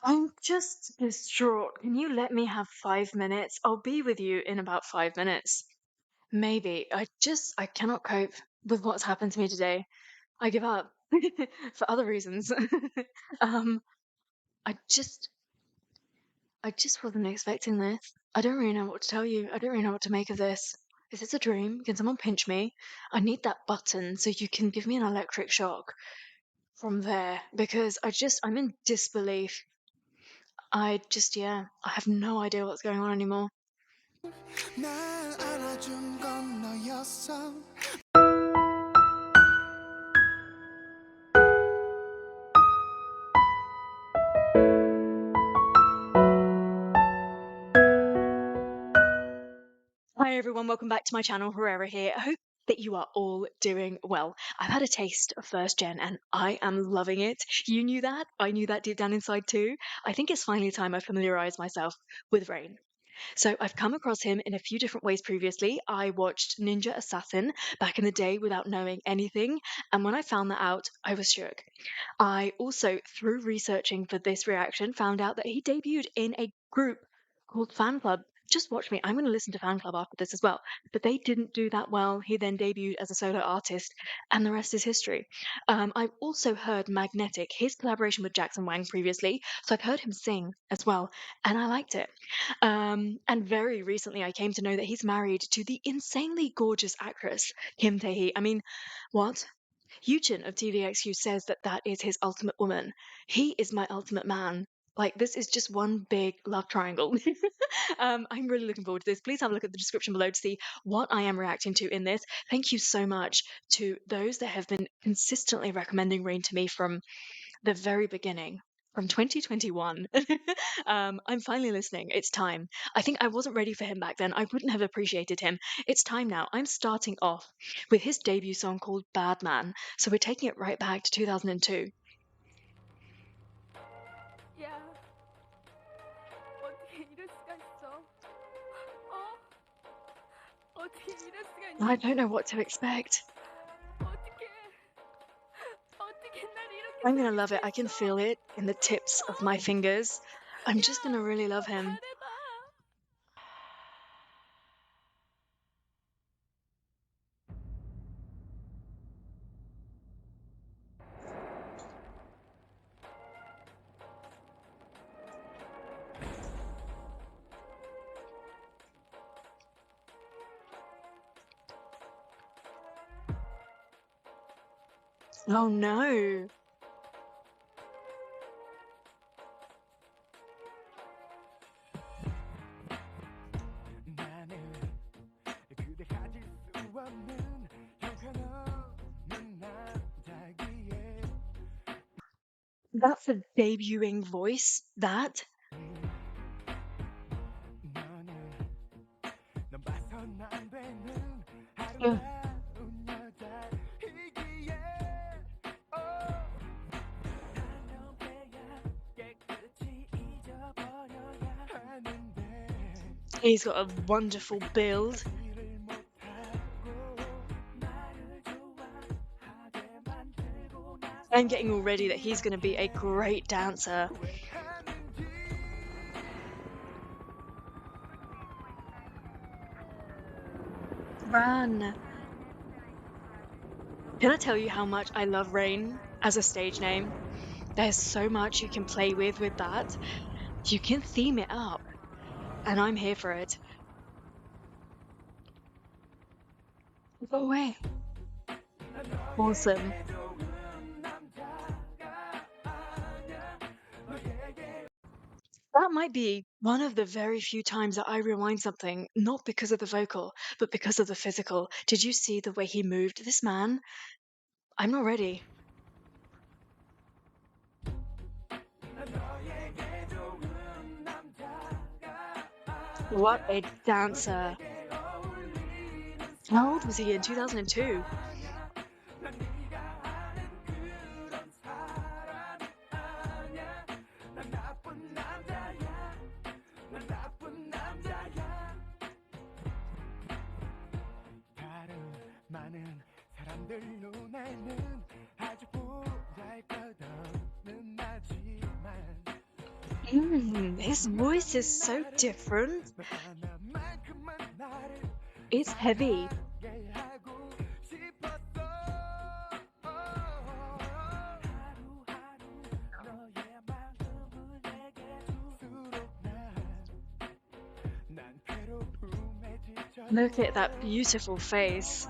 I'm just distraught. Can you let me have 5 minutes? I'll be with you in about 5 minutes. Maybe. I cannot cope with what's happened to me today. I give up for other reasons. um, I just, I just wasn't expecting this. I don't really know what to tell you. I don't really know what to make of this. Is this a dream? Can someone pinch me? I need that button so you can give me an electric shock from there because I'm in disbelief. Yeah, I have no idea what's going on anymore. Hi everyone, welcome back to my channel. Herrera here. I hope that you are all doing well. I've had a taste of first gen and I am loving it. You knew that? I knew that deep down inside too. I think it's finally time I familiarized myself with Rain. So I've come across him in a few different ways previously. I watched Ninja Assassin back in the day without knowing anything, and when I found that out, I was shook. I also, through researching for this reaction, found out that he debuted in a group called Fan Club. Just watch me. I'm going to listen to Fan Club after this as well. But they didn't do that well. He then debuted as a solo artist, and the rest is history. I've also heard Magnetic, his collaboration with Jackson Wang previously. So I've heard him sing as well, and I liked it. And very recently, I came to know that he's married to the insanely gorgeous actress Kim Tae-hee. I mean, what? Eugen of TVXQ says that that is his ultimate woman. He is my ultimate man. Like, this is just one big love triangle. I'm really looking forward to this. Please have a look at the description below to see what I am reacting to in this. Thank you so much to those that have been consistently recommending Rain to me from the very beginning. From 2021. I'm finally listening. It's time. I think I wasn't ready for him back then. I wouldn't have appreciated him. It's time now. I'm starting off with his debut song called "BADMAN." So we're taking it right back to 2002. 야, 어떻게 이럴 수가 있어? 어떻게 이럴 수가 있니? I don't know what to expect. 어떻게 날 이렇게 I'm gonna 속일 love 수 it. I can 있어? feel it in the tips of my fingers. I'm just gonna really love him. 말해봐. Oh no. That's a debuting voice. That. Ugh. He's got a wonderful build. I'm getting already that he's going to be a great dancer. Run. Can I tell you how much I love Rain as a stage name? There's so much you can play with that. You can theme it up, and I'm here for it. Go away. Awesome. That might be one of the very few times that I rewind something, not because of the vocal, but because of the physical. Did you see the way he moved? This man, I'm not ready. What a dancer. How old was he in 2002? 많은 사람들로 나는 His voice is so different. It's heavy. Look at that beautiful face.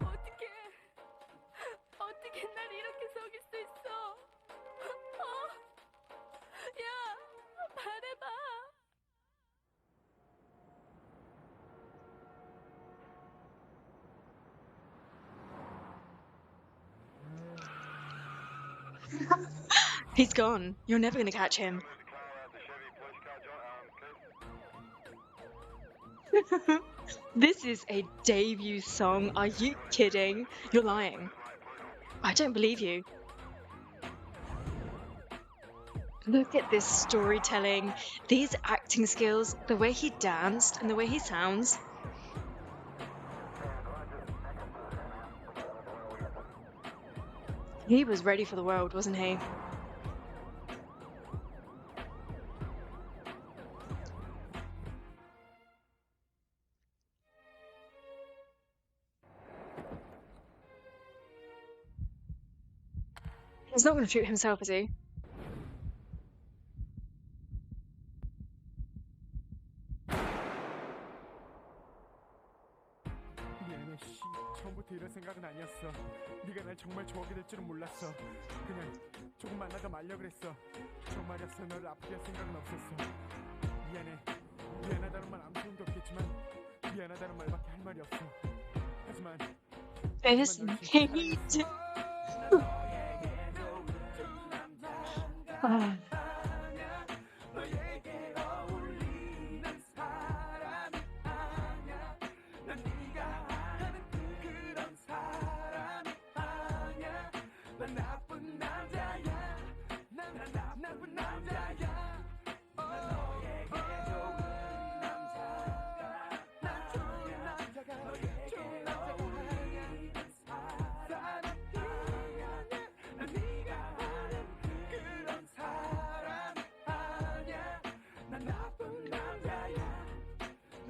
어떻게 어떻게 날 이렇게 속일 수 있어? 야, 말해봐. He's gone. You're never going to catch him. This is a debut song. Are you kidding? You're lying. I don't believe you. Look at this storytelling, these acting skills, the way he danced and the way he sounds. He was ready for the world, wasn't he? He's not going to shoot himself, is he? 미안해, 씨. 처음부터 이럴 생각은 아니었어. 네가 날 정말 좋아하게 될 줄은 몰랐어. 그냥 조금 만나다 말려 그랬어. 정말이었어. 너를 아프게 할 생각은 없었어. 미안해. 미안하다는 말 아무 소용도 없겠지만 미안하다는 말밖에 할 말이 없어. 하지만 This 널 need. 진짜 Ah.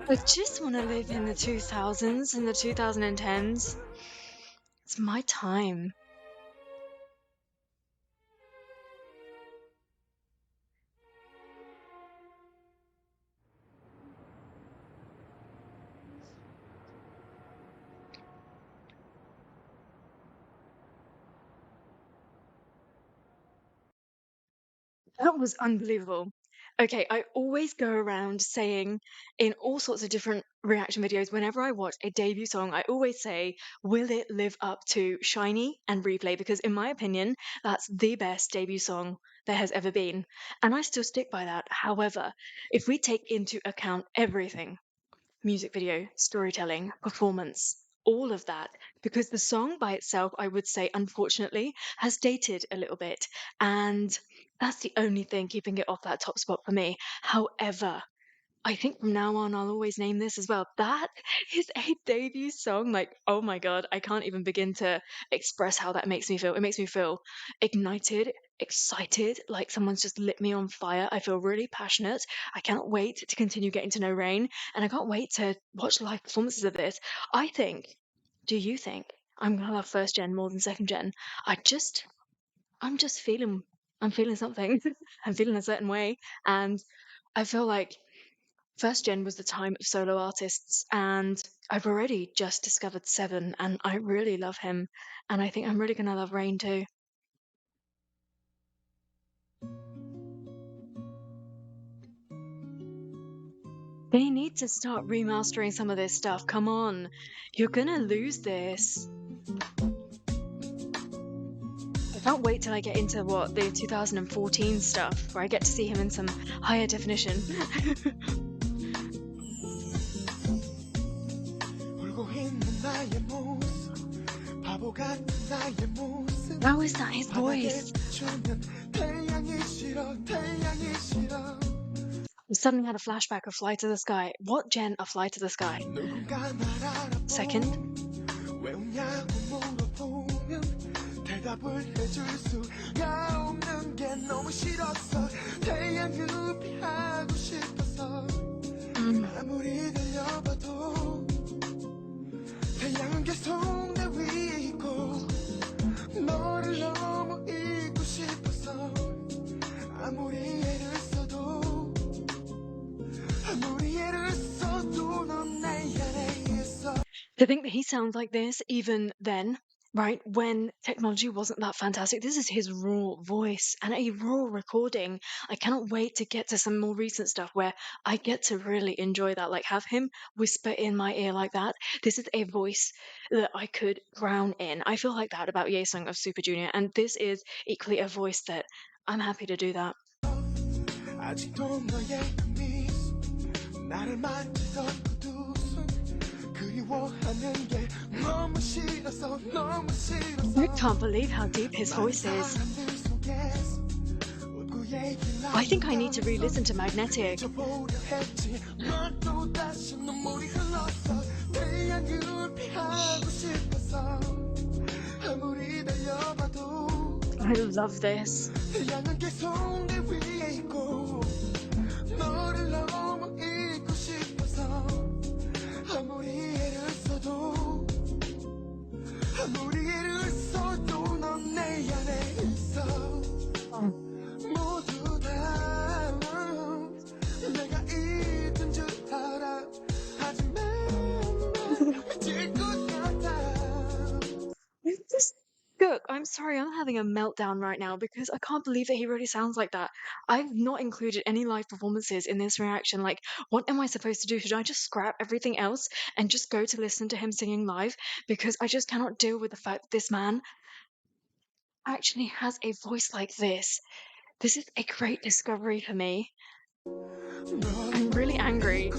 I just want to live in the 2000s and the 2010s. It's my time. That was unbelievable. Okay, I always go around saying in all sorts of different reaction videos, whenever I watch a debut song, I always say, will it live up to Shiny and Replay? Because in my opinion, that's the best debut song there has ever been. And I still stick by that. However, if we take into account everything, music video, storytelling, performance, all of that. Because the song by itself, I would say, unfortunately, has dated a little bit. And that's the only thing keeping it off that top spot for me. However, I think from now on, I'll always name this as well. That is a debut song. Like, oh my God, I can't even begin to express how that makes me feel. It makes me feel ignited, excited, like someone's just lit me on fire. I feel really passionate. I cannot wait to continue getting to know Rain, and I can't wait to watch live performances of this. I think, do you think I'm gonna love first gen more than second gen? I'm just feeling, I'm feeling something. I'm feeling a certain way, and I feel like first gen was the time of solo artists, and I've already just discovered Seven, and I really love him, and I think I'm really gonna love Rain too. They need to start remastering some of this stuff. Come on, you're gonna lose this. can't wait till I get into the 2014 stuff where I get to see him in some higher definition. How is that his voice? I suddenly had a flashback of Fly to the Sky. What gen of Fly to the Sky? Second? To think that he sounds like this even then, right? When technology wasn't that fantastic. This is his raw voice and a raw recording. I cannot wait to get to some more recent stuff where I get to really enjoy that. Like have him whisper in my ear like that. This is a voice that I could drown in. I feel like that about Ye-sung of Super Junior, and this is equally a voice that I'm happy to do that. I can't believe how deep his voice is. I think I need to re-listen to Magnetic. I love this. Look, I'm sorry, I'm having a meltdown right now because I can't believe that he really sounds like that. I've not included any live performances in this reaction. Like, what am I supposed to do? Should I just scrap everything else and just go to listen to him singing live? Because I just cannot deal with the fact that this man actually has a voice like this. This is a great discovery for me. I'm really angry.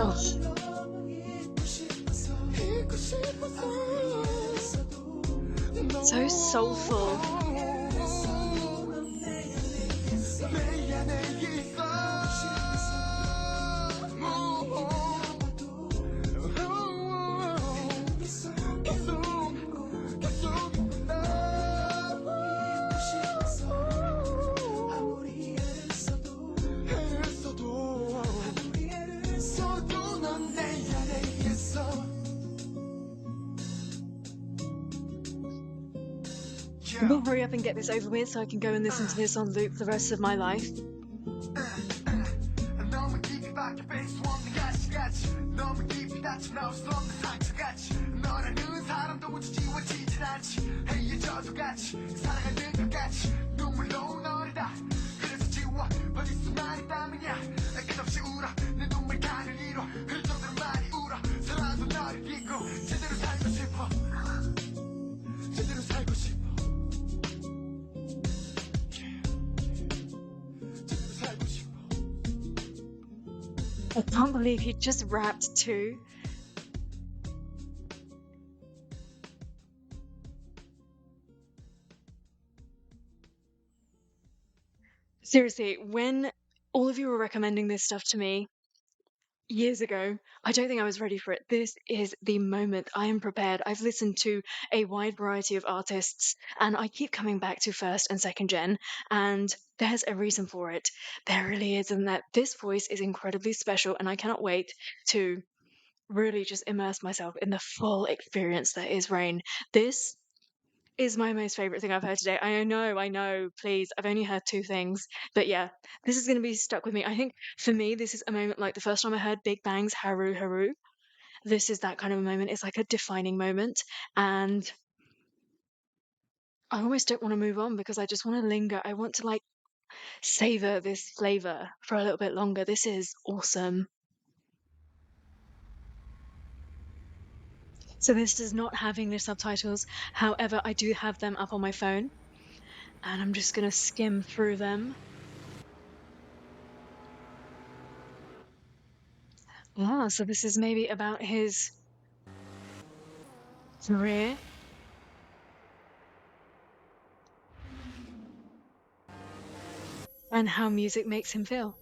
Oh. So soulful. I'm gonna hurry up and get this over with so I can go and listen to this on loop the rest of my life. I can't believe he just rapped too. Seriously, when all of you were recommending this stuff to me years ago, I don't think I was ready for it. This is the moment. I am prepared. I've listened to a wide variety of artists and I keep coming back to first and second gen, and there's a reason for it. There really is, and that this voice is incredibly special, and I cannot wait to really just immerse myself in the full experience that is Rain. This is my most favorite thing I've heard today. I know, please. I've only heard two things. But yeah, this is going to be stuck with me. I think for me, this is a moment like the first time I heard Big Bang's Haru Haru. this is that kind of a moment. It's like a defining moment, and I almost don't want to move on because I just want to linger. I want to like savor this flavor for a little bit longer. This is awesome. So this is not have English subtitles. However, I do have them up on my phone, and I'm just gonna skim through them. Ah, so this is maybe about his career. And how music makes him feel.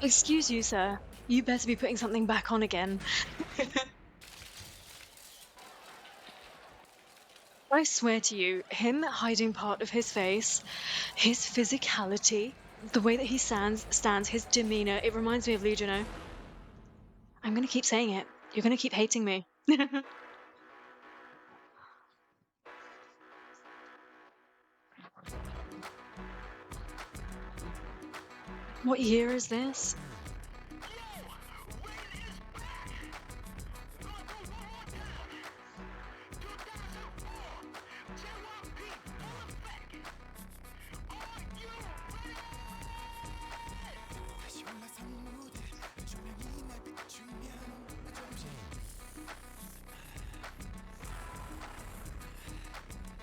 Excuse you, sir. You better be putting something back on again. I swear to you, him hiding part of his face, his physicality, the way that he stands, his demeanor, it reminds me of Lee Juno. I'm gonna keep saying it. You're gonna keep hating me. What year is this?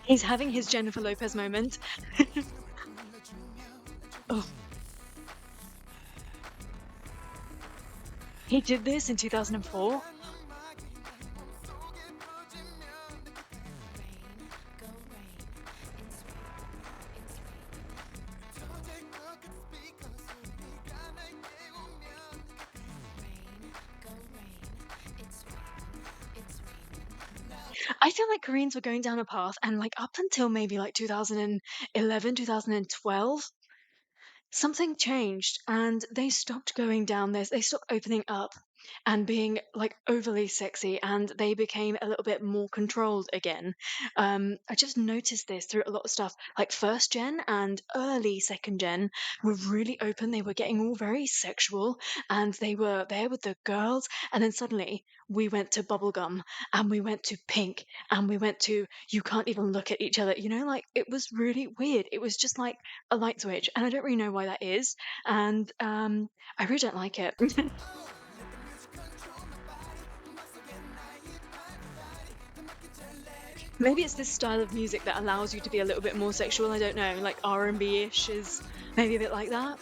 He's having his Jennifer Lopez moment. Oh. He did this in 2004? I feel like Koreans were going down a path, and like up until maybe like 2011, 2012, something changed and they stopped going down this. They stopped opening up and being like overly sexy, and they became a little bit more controlled again. I just noticed this through a lot of stuff. Like first gen and early second gen were really open. They were getting all very sexual and they were there with the girls. And then suddenly we went to bubblegum and we went to pink and we went to you can't even look at each other. You know, like it was really weird. It was just like a light switch, and I don't really know why that is. And I really don't like it. Maybe it's this style of music that allows you to be a little bit more sexual. I don't know, like R&B-ish is maybe a bit like that.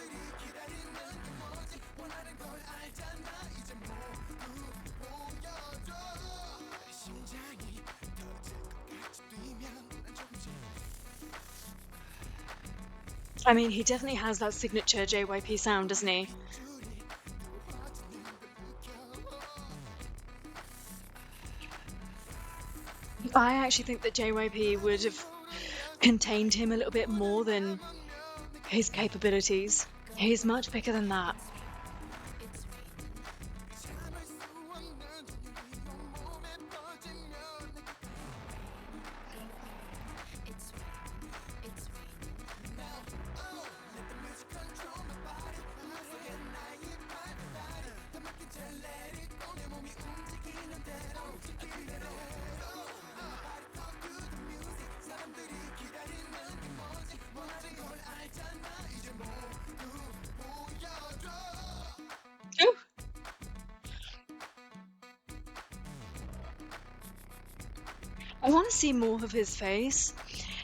I mean, he definitely has that signature JYP sound, doesn't he? I actually think that JYP would have contained him a little bit more than his capabilities. He's much bigger than that. Ooh. I want to see more of his face.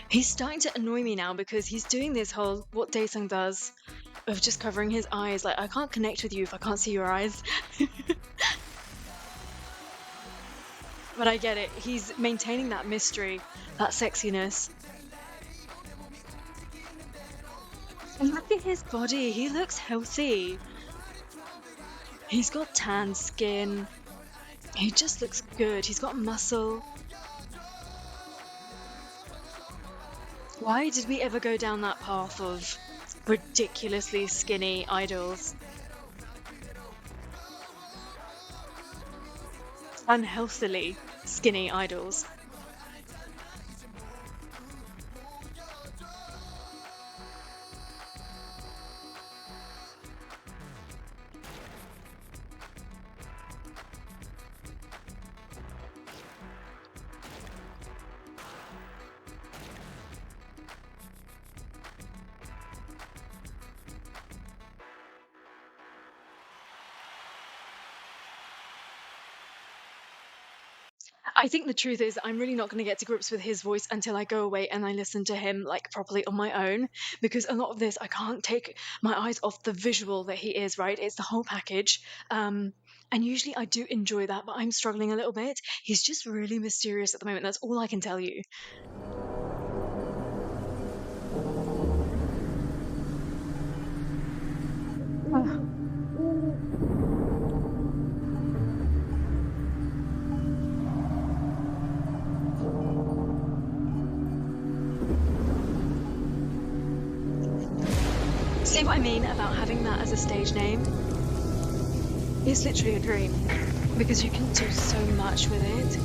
He's starting to annoy me now because he's doing this whole what Daesung does of just covering his eyes. Like, I can't connect with you if I can't see your eyes. But I get it. He's maintaining that mystery, that sexiness. And look at his body. He looks healthy. He's got tan skin. He just looks good. He's got muscle. Why did we ever go down that path of ridiculously skinny idols? unhealthily skinny idols. I think the truth is I'm really not going to get to grips with his voice until I go away and I listen to him like properly on my own, because a lot of this I can't take my eyes off the visual that he is, right? It's the whole package. And usually I do enjoy that, but I'm struggling a little bit. He's just really mysterious at the moment. That's all I can tell you. See what I mean about having that as a stage name? It's literally a dream, because you can do so much with it.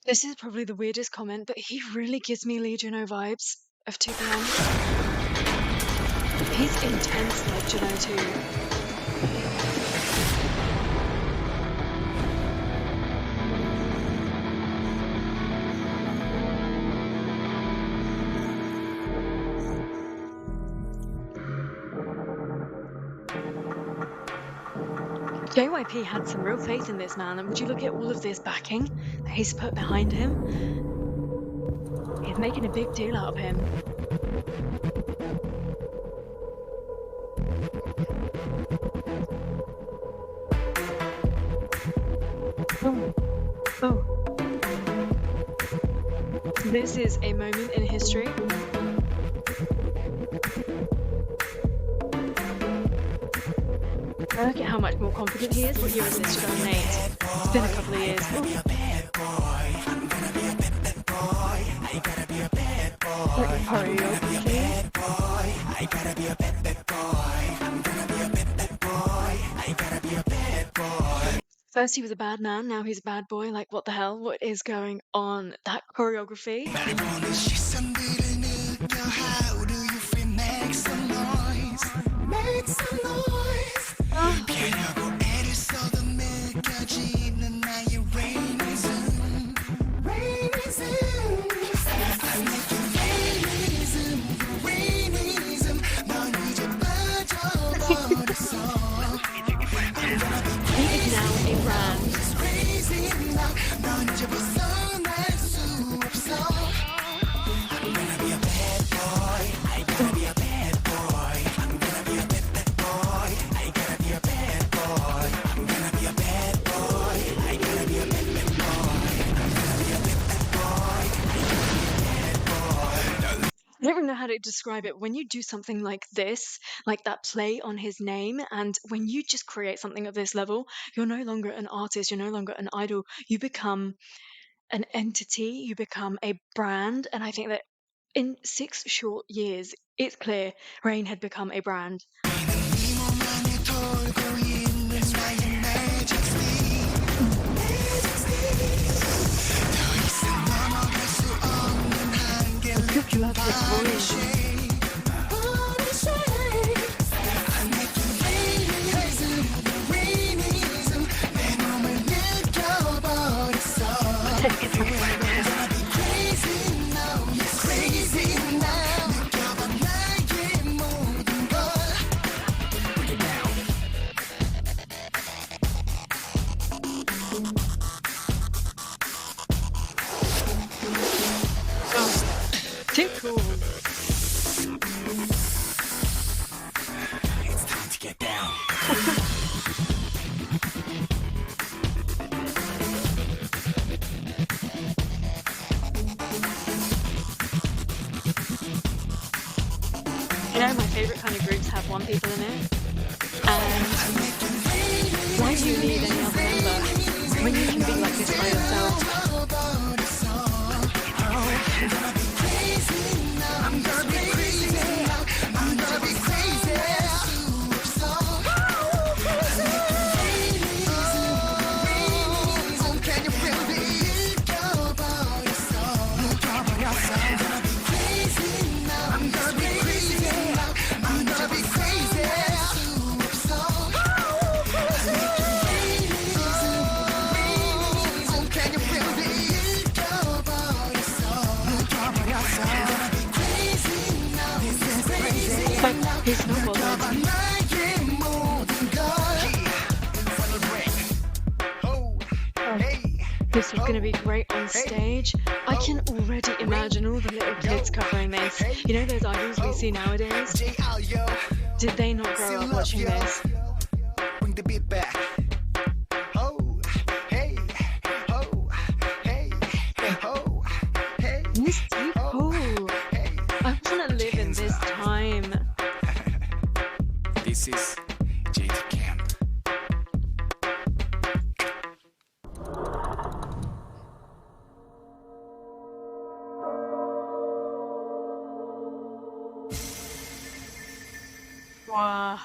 This is probably the weirdest comment, but he really gives me Lee Juno vibes of 2PM. He's intense like Juno too. JYP had some real faith in this man, and would you look at all of this backing that he's put behind him? He's making a big deal out of him. Oh. This is a moment in history. Look at how much more confident he is. What year is this? 2008. It's been a couple of years. First he was a bad man, now he's a bad boy. Like, what the hell? What is going on? That choreography. I don't really know how to describe it. When you do something like this, like that play on his name, and when you just create something of this level, you're no longer an artist, you're no longer an idol, you become an entity, you become a brand. And I think that in 6 short years, it's clear Rain had become a brand. Love this voice. Too cool. It's time to get down. favorite kind of groups have one people in it. And why do you need any other member when you can be like this by yourself? But he's not bothered. This is going to be great on stage. I can already imagine all the little kids covering this. You know those idols we see nowadays? Did they not grow up watching this? Bring the beat back. Oh, hey, oh, hey, oh, hey. This is so cool. I want to live in this time. This is JT Camp. Wow.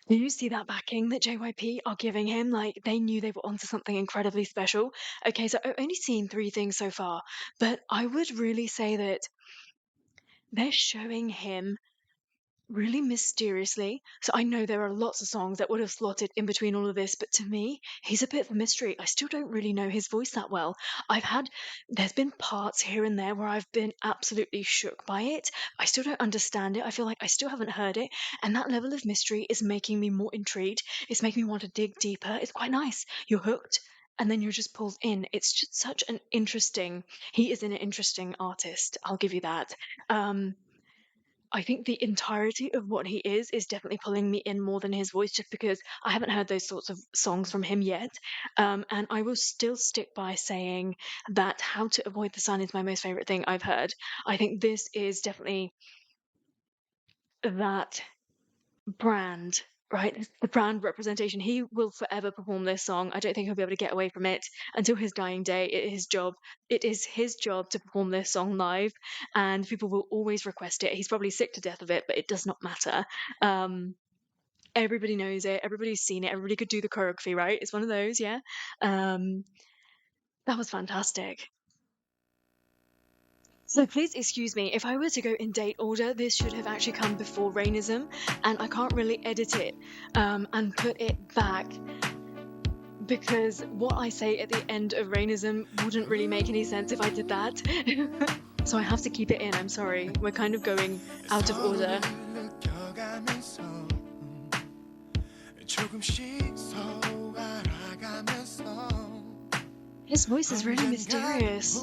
Do you see that backing that JYP are giving him? Like, they knew they were onto something incredibly special. Okay, so I've only seen 3 things so far, but I would really say that they're showing him really mysteriously. So I know there are lots of songs that would have slotted in between all of this, but to me, he's a bit of a mystery. I still don't really know his voice that well. There's been parts here and there where I've been absolutely shook by it. I still don't understand it. I feel like I still haven't heard it. And that level of mystery is making me more intrigued. It's making me want to dig deeper. It's quite nice. You're hooked. And then you're just pulled in. It's just such an he is an interesting artist. I'll give you that. I think the entirety of what he is definitely pulling me in more than his voice, just because I haven't heard those sorts of songs from him yet. And I will still stick by saying that How to Avoid the Sun is my most favorite thing I've heard. I think this is definitely that brand, right? It's the brand representation. He will forever perform this song. I don't think he'll be able to get away from it until his dying day. It is his job to perform this song live, and people will always request it. He's probably sick to death of it, but it does not matter. Everybody knows it. Everybody's seen it. Everybody could do the choreography, right? It's one of those, yeah. That was fantastic. So please excuse me, if I were to go in date order, this should have actually come before Rainism, and I can't really edit it and put it back, because what I say at the end of Rainism wouldn't really make any sense if I did that. So I have to keep it in, I'm sorry. We're kind of going out of order. His voice is really mysterious.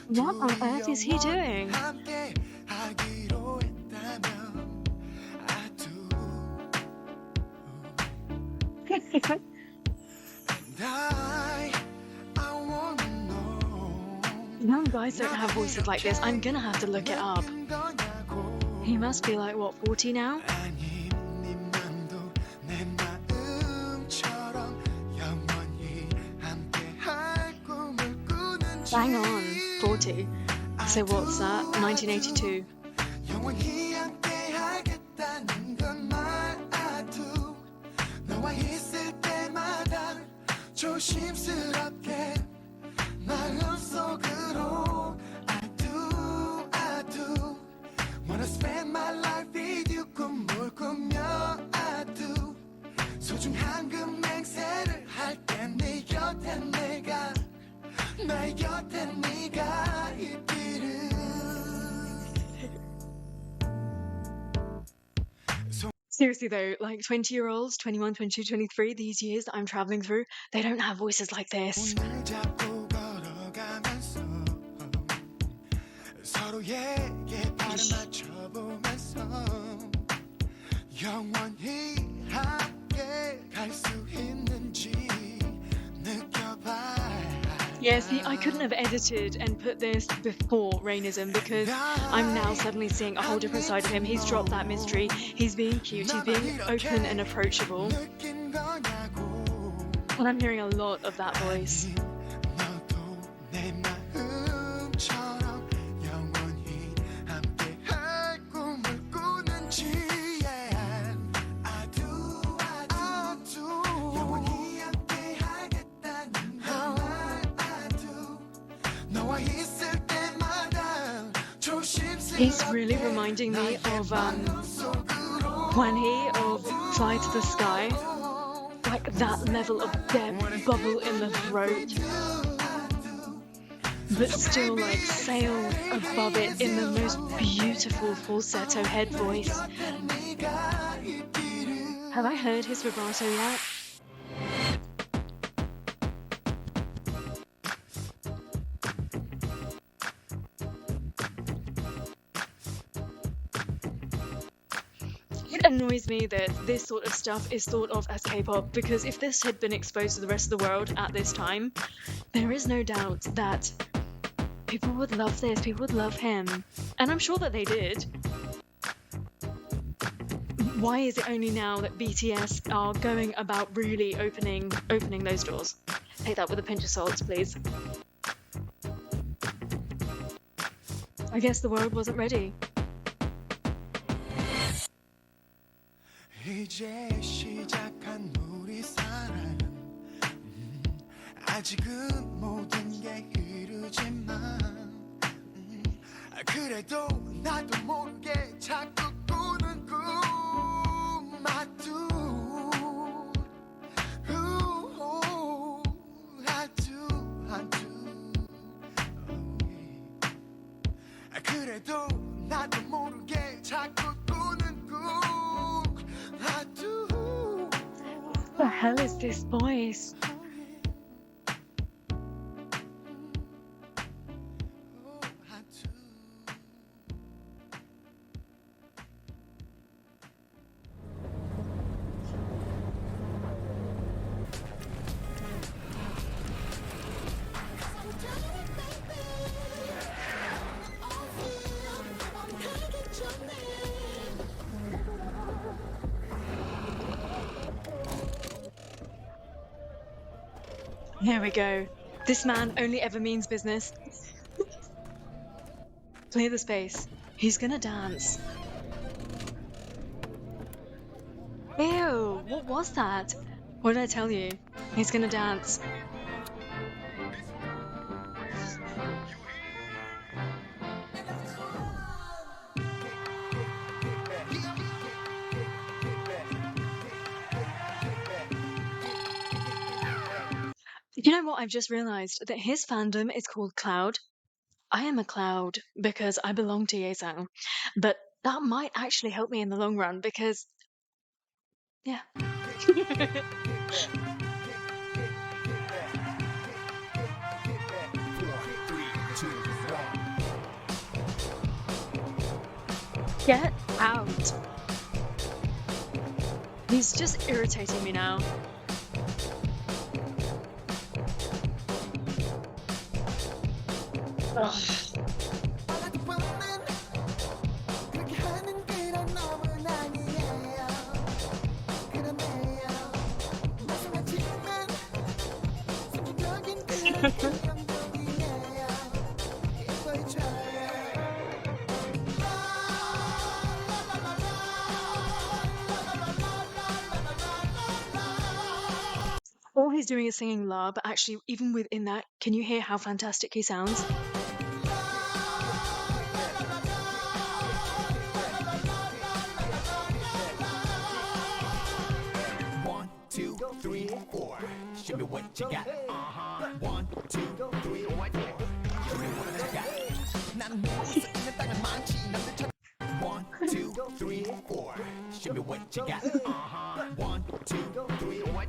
What on earth is he doing? Young guys don't have voices like this. I'm gonna have to look it up. He must be like, what, 40 now? Bang on, 40. So what's that? 1982. Seriously though, like 20-year-olds, 21, 22, 23, these years that I'm traveling through, they don't have voices like this. 영원히 함께 갈 수 있는지 느껴봐. Yeah, see, I couldn't have edited and put this before Rainism because I'm now suddenly seeing a whole different side of him. He's dropped that mystery. He's being cute. He's being open and approachable. 느낀 거냐고. And I'm hearing a lot of that voice. 너도 내 마음처럼 영원히 함께 할 꿈을 꾸는지. I do 영원히 함께 하겠다는 말 I do. 너와 있을 때마다 조심스러워. He's really reminding me of Hwan Hee of Fly to the Sky. Like that level of depth, bubble in the throat, but still like sail above it in the most beautiful falsetto head voice. Have I heard his vibrato yet? It annoys me that this sort of stuff is thought of as K-pop because if this had been exposed to the rest of the world at this time, there is no doubt that people would love this, people would love him. And I'm sure that they did. Why is it only now that BTS are going about really opening those doors? Take that with a pinch of salt, please. I guess the world wasn't ready. 이제 시작한 우리 사랑 아직은 모든 게 이르지만 그래도 나도 모르게 자꾸 꾸는 꿈 I do I do 그래도 나도 모르게 자꾸 꾸는 꿈 I do What the hell is this voice? I do Here we go. This man only ever means business. Clear the space. He's gonna dance. Ew, what was that? What did I tell you? He's gonna dance. You know what? I've just realized that his fandom is called Cloud. I am a Cloud because I belong to Yesang. But that might actually help me in the long run because, yeah. Get out. He's just irritating me now. Ugh. All he's doing is singing La, but actually, even within that, can you hear how fantastic he sounds? One, two, three, four. Show me what you got. 1, 2, 3, 4. Show me what you got. 나는 모를 수 있는 땅은 많지 남들처럼. 1, 2, 3, 4. Show me what you got. 1, 2, 3, 4.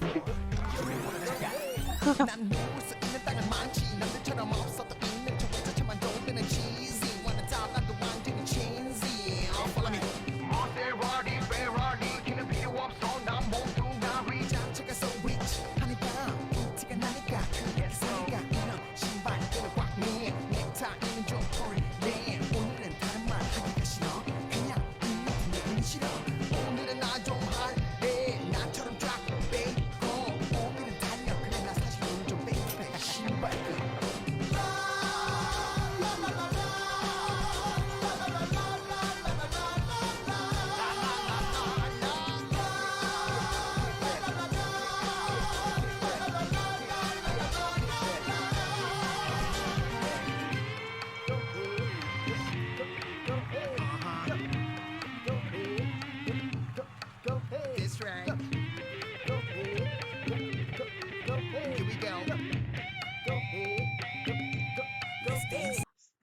Show me what you got. 나는 모를 수 있는 땅은 많지 남들처럼 없어도 있는 저 자체만 돌리는 cheesy. wanna talk 나도 완전히 cheesy. Follow me. Maserati, Ferrari,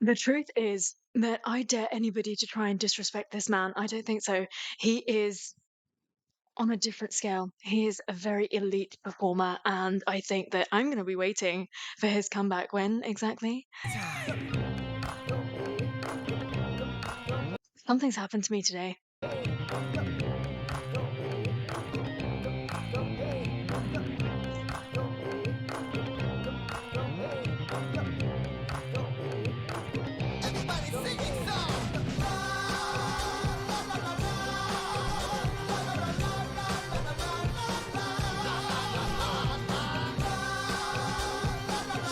The truth is that I dare anybody to try and disrespect this man. I don't think so. He is on a different scale. He is a very elite performer, and I think that I'm going to be waiting for his comeback. When exactly? Something's happened to me today. Everybody singing song.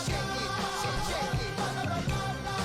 Shake it, shake it. Shake it, shake it.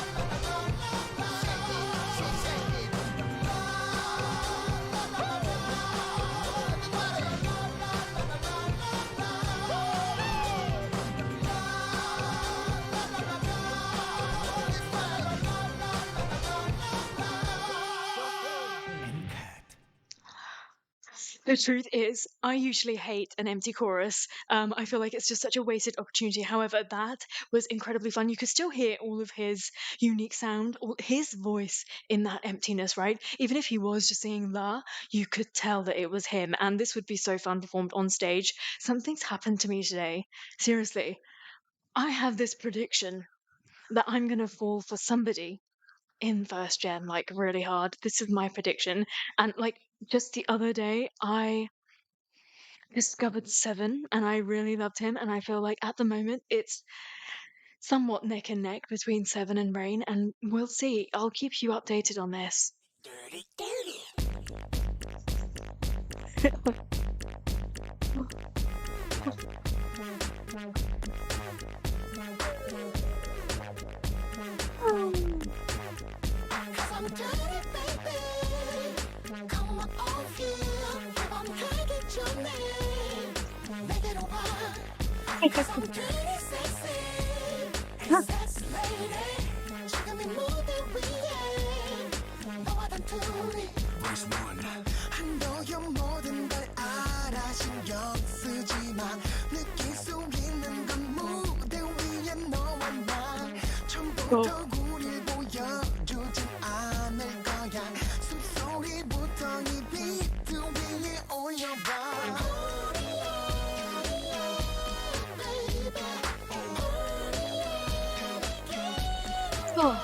The truth is, I usually hate an empty chorus. I feel like it's just such a wasted opportunity. However, that was incredibly fun. You could still hear all of his unique sound, all his voice in that emptiness, right? Even if he was just singing La, you could tell that it was him. And this would be so fun performed on stage. Something's happened to me today. Seriously, I have this prediction that I'm going to fall for somebody in first gen, like really hard. This is my prediction. And like just the other day, I discovered Seven and I really loved him. And I feel like at the moment it's somewhat neck and neck between Seven and Rain. And we'll see. I'll keep you updated on this. Dirty, dirty. Cause I'm dirty, baby. Come on, feel. I'm dirty, your name. Make it a while. Cause I'm dirty, sexy. And sexy lady. She got me moving, weird. No other dirty. Verse 1. I know you're 모든 걸 알아 신경 쓰지 마 느낄 수 있는 건 무대 위에 너와 나 처음부터 우릴 보여주진 않을 거야 숨소리부터 이 비트 위에 올려봐 Oh.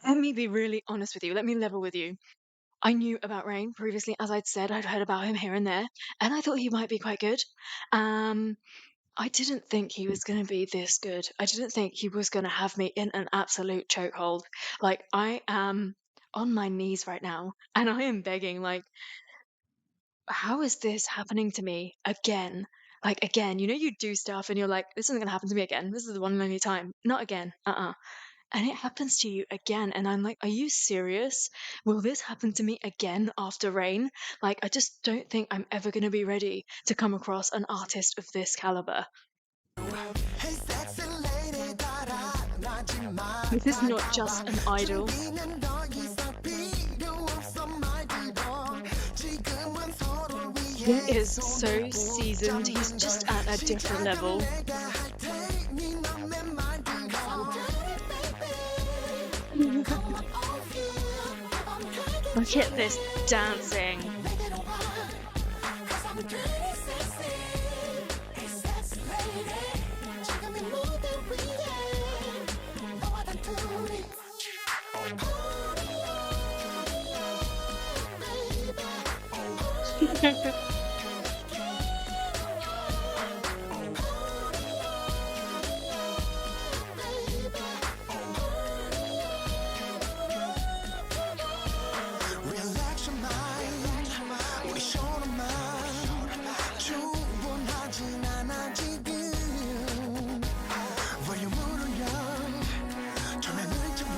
Let me be really honest with you. Let me level with you. I knew about Rain previously, as I'd said, I'd heard about him here and there, and I thought he might be quite good. I didn't think he was going to be this good. I didn't think he was going to have me in an absolute chokehold. Like, I am on my knees right now, and I am begging, like, how is this happening to me again? Like, again, you know, you do stuff and you're like, this isn't going to happen to me again. This is the one and only time. Not again. And it happens to you again. And I'm like, are you serious? Will this happen to me again after Rain? Like, I just don't think I'm ever going to be ready to come across an artist of this caliber. Hey sexy lady 따라하지 마 This is not just an idol. 우리는 더 이상 필요 없어 말 들어 지금은 서로를 He 위해 is so seasoned. He's just at a different level. 내가 할 테니 넌 내 말 들어 Look at this dancing. Relax your mind 우리 쇼로만 충분하진 않아 지금 볼륨을 올려 조명을 채워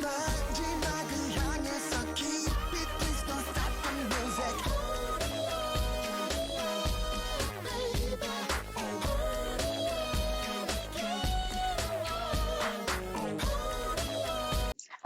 마지막을 향해서 keep it please don't stop the music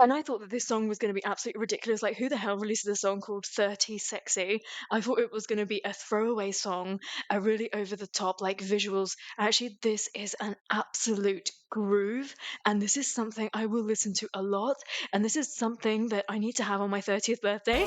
And I thought that this song was going to be absolutely ridiculous. Like, who the hell releases a song called 30 Sexy? I thought it was going to be a throwaway song, a really over the top, like visuals. Actually, this is an absolute groove. And this is something I will listen to a lot. And this is something that I need to have on my 30th birthday.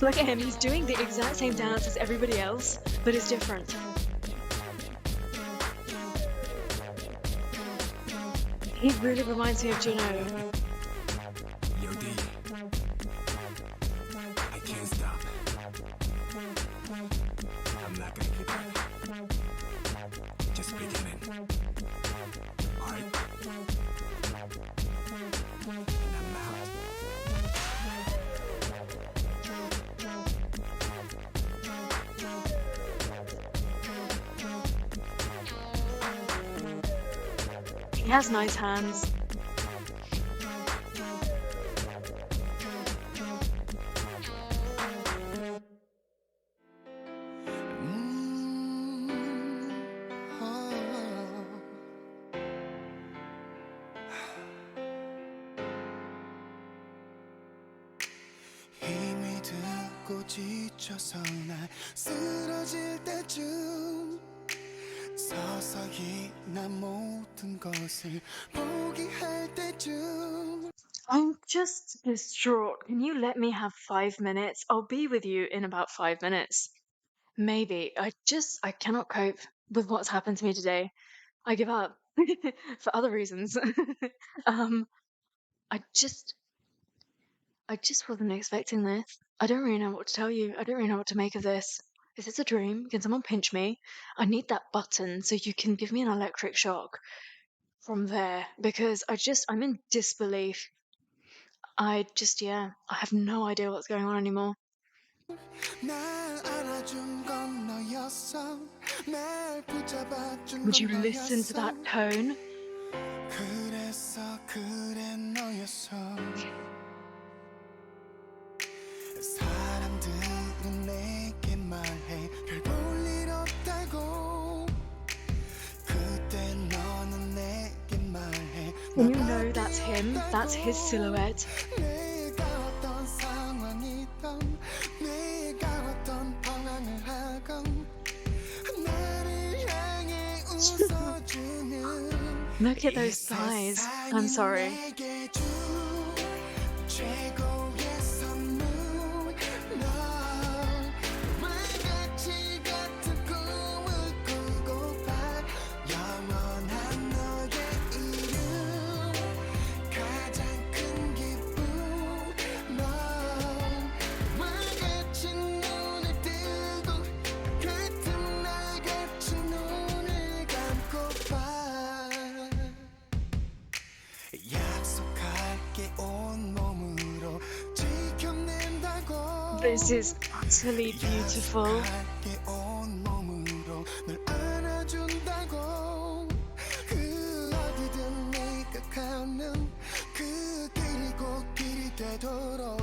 Look at him, he's doing the exact same dance as everybody else, but it's different. He really reminds me of Juno. Yo, D. I can't stop. I'm not gonna give up. Just beginning. Alright. And I'm out. He has nice hands. 힘이 들고 지쳐서 날 쓰러질 때쯤 서서히 난 모든 것을 포기할 때쯤 I'm just distraught. Can you let me have 5 minutes? I'll be with you in about 5 minutes. Maybe. I cannot cope with what's happened to me today. I give up for other reasons. um, I just wasn't expecting this. I don't really know what to tell you. I don't really know what to make of this. Is this a dream? Can someone pinch me? I need that button so you can give me an electric shock from there because I'm in disbelief. Yeah, I have no idea what's going on anymore. 날 안아준 건 너였어 날 붙잡아준 Would you 건 listen to that tone? 그랬어 그래 너였어 사람들은 내게 말해 별 볼 일 없다고 그때 너는 내게 말해 And you know that's him, that's his silhouette. 내가 어떤 상황이든 내가 어떤 방황을 하건 나를 향해 웃어주는 Look at those thighs. I'm sorry. 최고의 선물 너 말같이 같은 꿈을 꾸고파 영원한 너의 이름 가장 큰 기쁨 너 말같이 눈을 뜨고 같은 날같이 눈을 감고파 약속할게 온몸으로 지켜낸다고 This is utterly beautiful. 약속할게 온몸으로 널 안아준다고 그 어디든 네가 가면 그 길이 곧 길이 되도록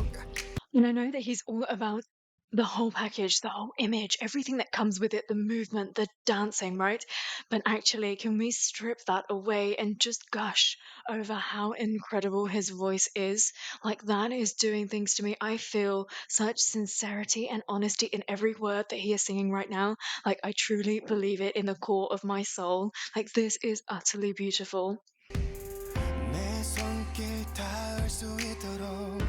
And I know that he's all about the whole package, the whole image, everything that comes with it, the movement, the dancing, right? But actually, can we strip that away and just gush over how incredible his voice is? Like, that is doing things to me. I feel such sincerity and honesty in every word that he is singing right now. Like, I truly believe it in the core of my soul. Like, this is utterly beautiful. 내 손길 닿을 수 있도록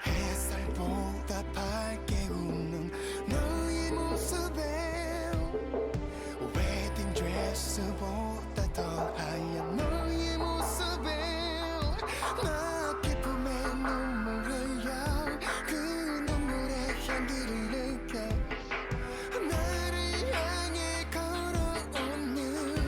햇살보다 밝게 웃는 너의 모습에 웨딩 드레스보다 더 하얀 너의 모습에 나 기쁨의 눈물 흘려 그 눈물의 향기를 느껴 나를 향해 걸어오는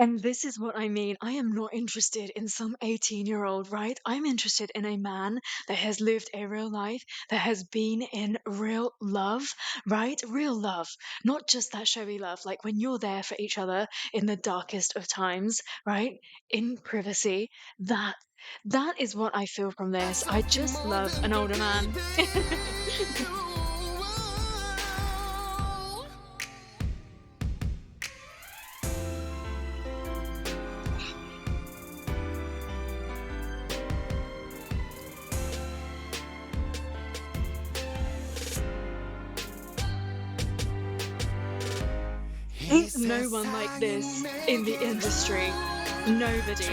And this is what I mean. I am not interested in some 18-year-old, right? I'm interested in a man that has lived a real life, that has been in real love, right? Real love, not just that showy love, like when you're there for each other in the darkest of times, right? In privacy. That is what I feel from this. I just love an older man. Ain't no one like this in the industry. Nobody.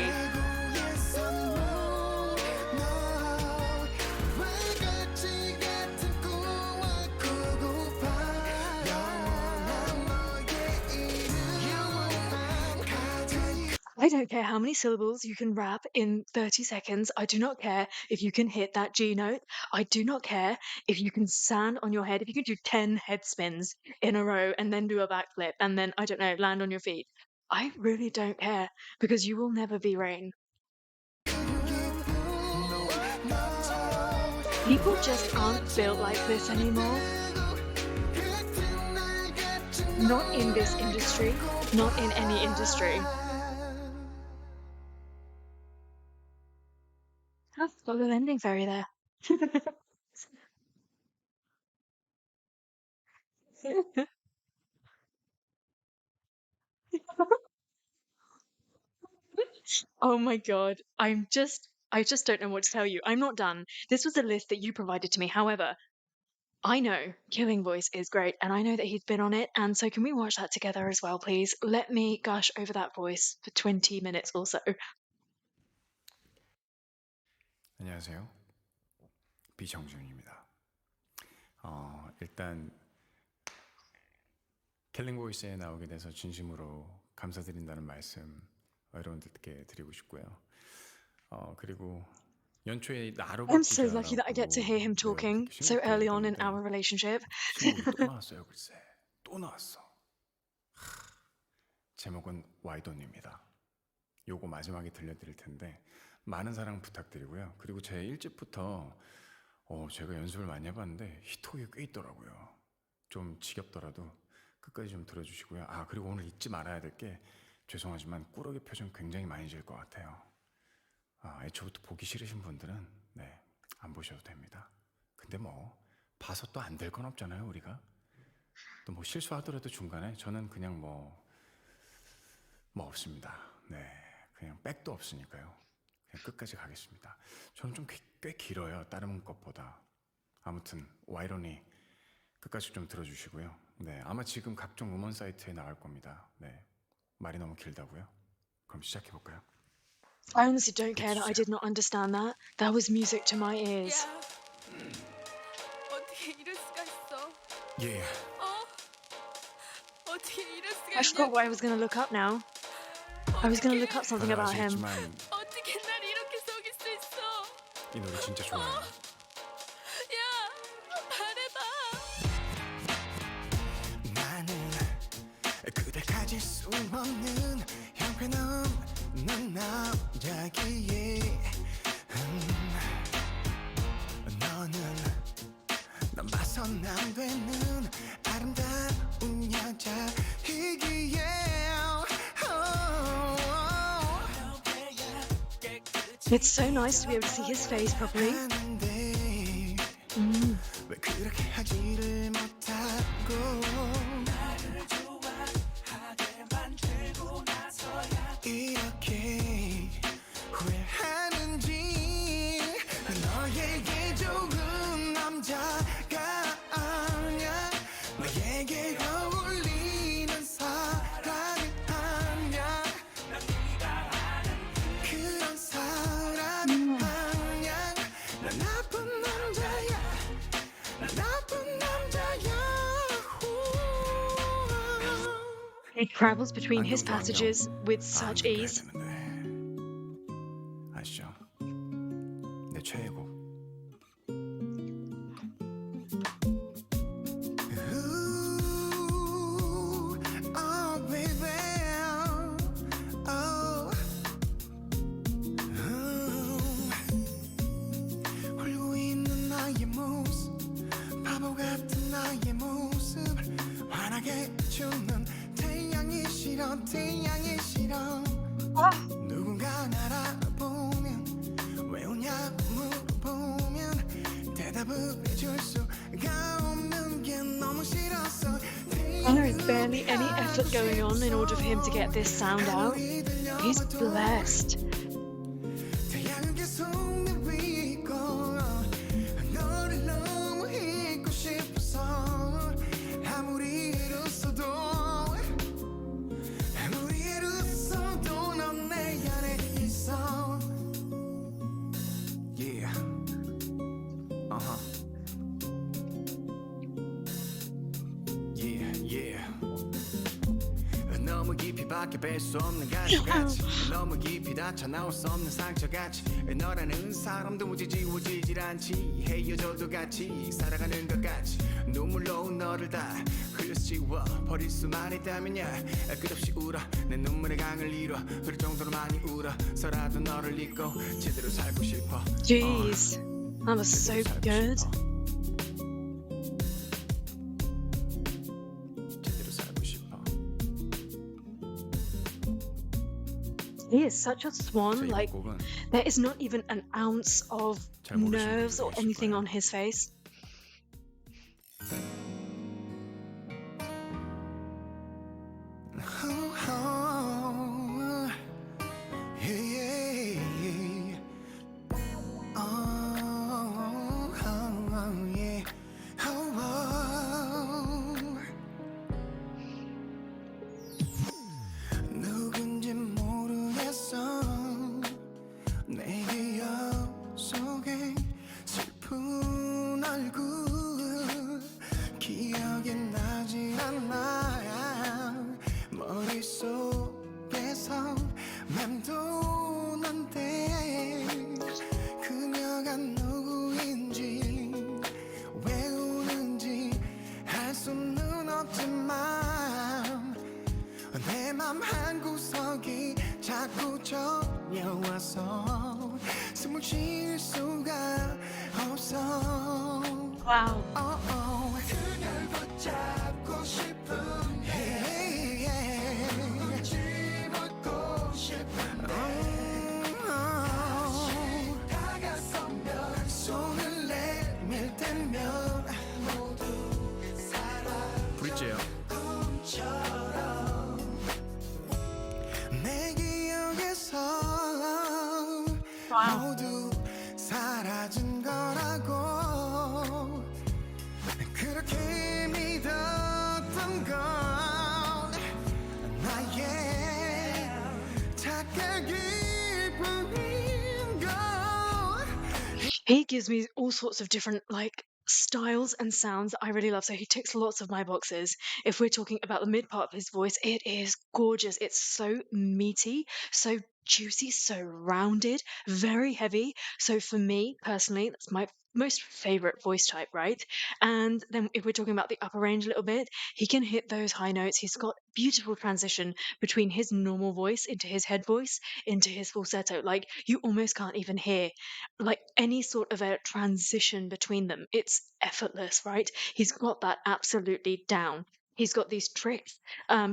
I don't care how many syllables you can rap in 30 seconds. I do not care if you can hit that G note. I do not care if you can stand on your head, if you can do 10 head spins in a row and then do a backflip and then, I don't know, land on your feet. I really don't care because you will never be Rain. People just aren't built like this anymore. Not in this industry, not in any industry. Oh, got a little ending fairy there. Oh my god, I just don't know what to tell you. I'm not done. This was a list that you provided to me. However, I know Killing Voice is great, and I know that he's been on it, and so can we watch that together as well, please? Let me gush over that voice for 20 minutes or so. 안녕하세요. 비정준입니다. 일단 킬링 보이스에 나오게 돼서 진심으로 감사드린다는 말씀 여러분들께 드리고 싶고요. 그리고 연초에 나로 I'm so lucky that I get to hear him talking so early on in our relationship. 신곡이 또 나왔어요. 글쎄 또 나왔어. 제목은 와이돈입니다. 요거 마지막에 들려드릴 텐데 많은 사랑 부탁드리고요. 그리고 제 1집부터 제가 연습을 많이 해봤는데 히트곡이 꽤 있더라고요. 좀 지겹더라도 끝까지 좀 들어주시고요. 그리고 오늘 잊지 말아야 될 게 죄송하지만 꾸러기 표정 굉장히 많이 질 것 같아요. 애초부터 보기 싫으신 분들은 안 보셔도 됩니다. 근데 뭐 봐서 또 안 될 건 없잖아요. 우리가 또 뭐 실수하더라도 중간에 저는 그냥 뭐 없습니다. 그냥 백도 없으니까요. 그냥 끝까지 가겠습니다. 저는 좀 꽤 길어요. 다른 것보다. 아무튼 와이런이 끝까지 좀 들어주시고요. 아마 지금 각종 음원 사이트에 나올 겁니다. 말이 너무 길다고요? 그럼 시작해 볼까요? I honestly don't care that I did not understand that. That was music to my ears. 어떻게 이럴 수가 있어? 예. 어떻게 이럴 수가 I forgot what I was going to look up now. I was going to look up something about him. 아시겠지만 어떻게 날 이렇게 속일 수 있어? 이 노래 진짜 좋아요. 야, 말해봐. 나는 그댈 가질 수 없는 형편없는 남자기에 너는 난 봐선 안 되는 아름다운 여자이기에 It's so nice to be able to see his face properly. 왜 그렇게 하지를 못하고 이렇게 후회하는지 너에게 좋은 남자가 아니야 너에게 어울리는 사람이 아니야 그런 사람이 아니야 난 나쁜 남자야 나쁜 남자야 He travels between his passages with such ease. 아시죠? 내 최애곡. Ooh, oh baby, hardly any effort going on in order for him to get this sound out. He's blessed. 태양은 계속 내 위에 있고 너를 너무 잊고 싶어서 아무리 애썼어도 넌 내 안에 있어. Yeah. Yeah, yeah. 너무 깊이 밖에 뺄 수 없는 가시같이 너무 깊이 닫혀 나올 수 없는 상처같이 너라는 사람도 무지 지워지질 않지 헤어져도 같이 살아가는 것 같이 눈물로 너를 다 흘려서 지워 버릴 수만 있다면야 끝없이 울어 내 눈물의 강을 이뤄 흐를 정도로 많이 울어서라도 너를 잊고 제대로 살고 싶어. Jeez, that was so good. He is such a swan, like, there is not even an ounce of nerves or anything on his face. Wow. 브릿지예요. 모두 사라진 거라고 그렇게 믿었던 건 나의 착각일 뿐인 걸. He gives me all sorts of different, like, styles and sounds that I really love. So he ticks lots of my boxes. If we're talking about the mid part of his voice, it is gorgeous. It's so meaty, so juicy, so rounded, very heavy. So for me personally, that's my most favorite voice type, right? And then if we're talking about the upper range a little bit, he can hit those high notes. He's got beautiful transition between his normal voice into his head voice into his falsetto. Like, you almost can't even hear like any sort of a transition between them. It's effortless, right? He's got that absolutely down. He's got these tricks.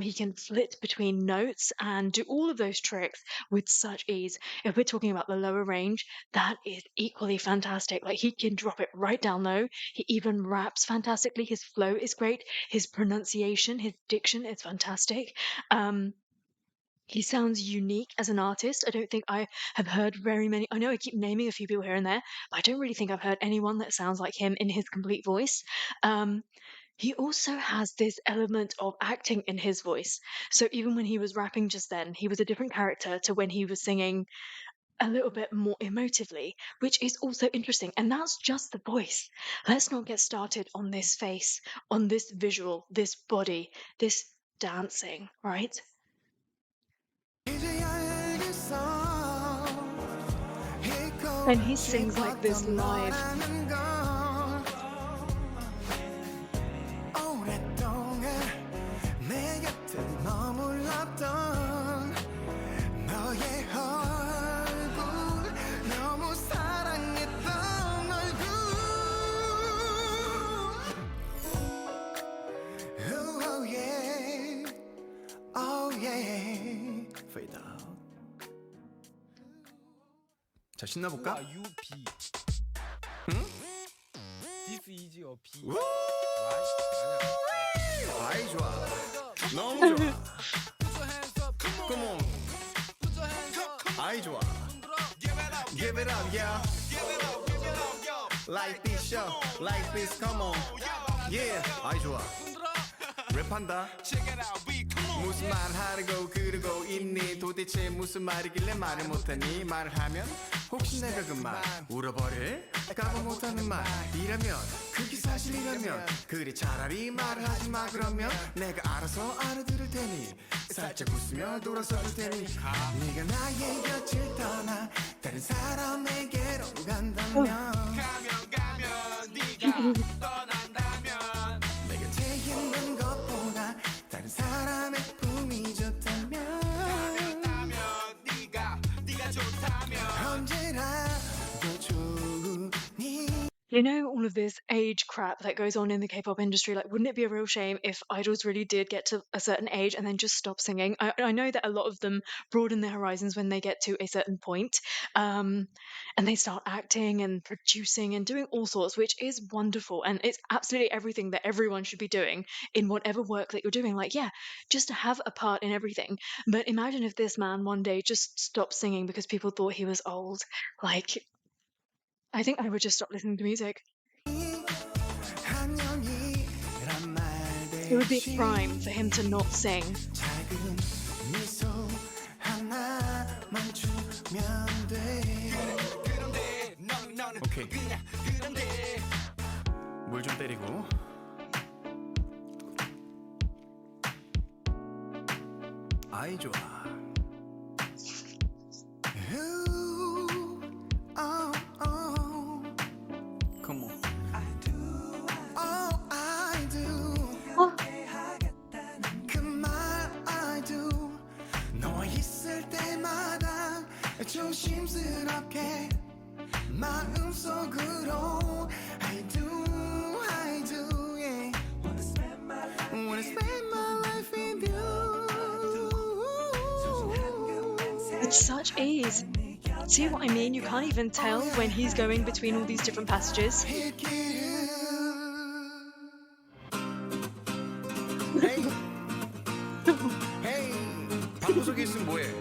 He can flit between notes and do all of those tricks with such ease. If we're talking about the lower range, that is equally fantastic. Like, he can drop it right down low. He even raps fantastically. His flow is great. His pronunciation, his diction is fantastic. He sounds unique as an artist. I don't think I have heard very many. I know I keep naming a few people here and there, but I don't really think I've heard anyone that sounds like him in his complete voice. He also has this element of acting in his voice. So even when he was rapping just then, he was a different character to when he was singing a little bit more emotively, which is also interesting. And that's just the voice. Let's not get started on this face, on this visual, this body, this dancing, right? And he sings like this live. Fade out. 자, 신나볼까? You B. 응? This is a B. 우! Right? 아이 좋아. 너무 좋아. Come on. 아이 좋아. Give it up, yeah. Like this show, like this, come on. Yeah, 아이 좋아. 랩한다. 무슨 말 하려고 그러고 있니? 도대체 무슨 말이길래 말을 못하니? 말을 하면 혹시 내가 그 말 울어버릴 까고 못하는 말이라면 그게 사실이라면 그래 차라리 말을 하지 마. 그러면 내가 알아서 알아들을 테니 살짝 웃으며 돌아서 줄 테니 네가 나의 곁을 떠나 다른 사람에게로 간다면 네가 떠난다면 내 곁에 있는 것보다 다른 사람의 품이 좋다면 네가 좋다면 언제라도 좋으니. You know, all of this age crap that goes on in the K-pop industry, like, wouldn't it be a real shame if idols really did get to a certain age and then just stop singing? I know that a lot of them broaden their horizons when they get to a certain point, and they start acting and producing and doing all sorts, which is wonderful. And it's absolutely everything that everyone should be doing in whatever work that you're doing. Like, yeah, just to have a part in everything. But imagine if this man one day just stopped singing because people thought he was old. Like, I think I would just stop listening to music. It would be a crime for him to not sing. 오케이. 물 좀 때리고. 아이 좋아. Come on. I do. 그 말 I do. 너와 있을 때마다 조심스럽게 마음속으로 I do, yeah. Wanna spend my life with you. With such ease. See what I mean? You can't even tell when he's going between all these different passages. Hey, hey, 방구석에 있으면 뭐해?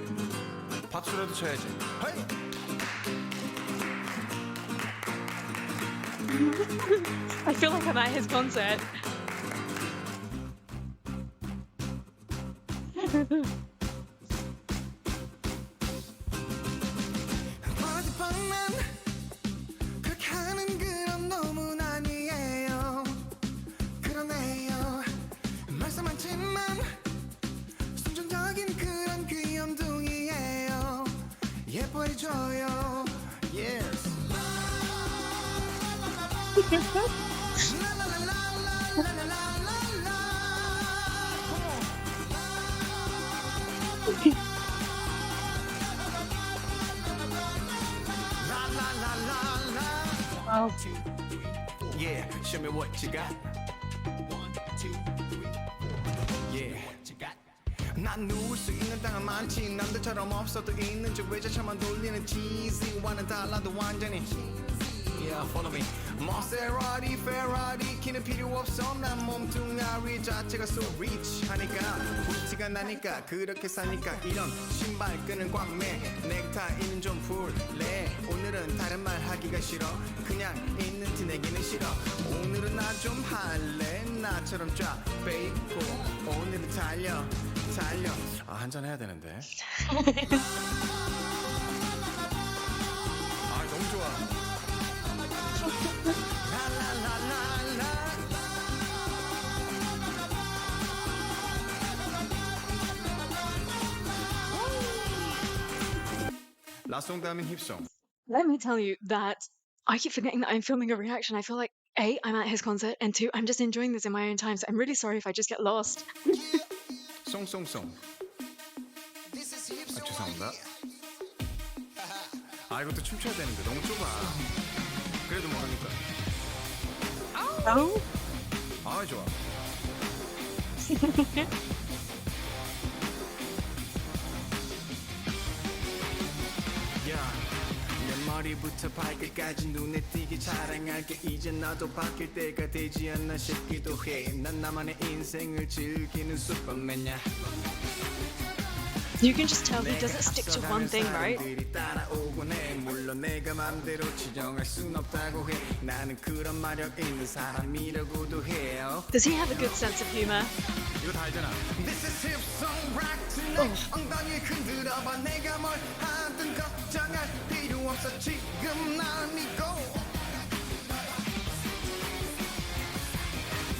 박수라도 쳐야지. 헤이. I feel like I'm at his concert. 그렇게 하는 그런 놈은 아니에요. 그러네요. 말씀 많지만 순종적인 그런 귀염둥이에요. 예뻐해줘요. Yes. Wow. Yeah, show me what you got. 1, 2, 3, 4. Yeah. 난 누울 수 있는 땅은 많지. 남들처럼 없어도 있는지 외제차만 돌리는 cheesy와는 달라도 완전히. Yeah, follow me. 마세라티, 페라리 키는 필요 없어. 난 몸뚱아리 자체가 so rich 하니까 불티가 나니까 그렇게 사니까 이런 신발끈은 꽉매 넥타이는 좀 풀래. 오늘은 다른 말 하기가 싫어. 그냥 있는 티 내기는 싫어. 오늘은 나 좀 할래. 나처럼 쫙 빼입고 오늘은 달려. 아, 한잔 해야 되는데. 아, 너무 좋아. 라송 다음엔 힙송. Let me tell you that I keep forgetting that I'm filming a reaction. I feel like A, I'm at his concert, and 2, I'm just enjoying this in my own time. So I'm really sorry if I just get lost. 송송송. 아, 죄송합니다. 아, 이것도 춤춰야 되는데 너무 좁아. 그래도 모르니까. Oh? 아, 좋아. 야, 내 말 머리부터 발끝까지 눈에 띄게 자랑할게 이제 나도 바뀔 때가 되지 않나 싶기도 해난 나만의 인생을 즐기는 슈퍼맨이야 You can just tell he doesn't stick to one thing, right? 따라오곤 해 물론 내가 맘대로 지정할 순 없다고 해 나는 그런 마력 있는 사람이라고도 해요 Does he have a good sense of humor? 이거 다 알잖아 This is hip song rock tonight 엉덩이 흔들어봐 내가 뭘 하든 걱정할 필요 없어 지금 날 믿고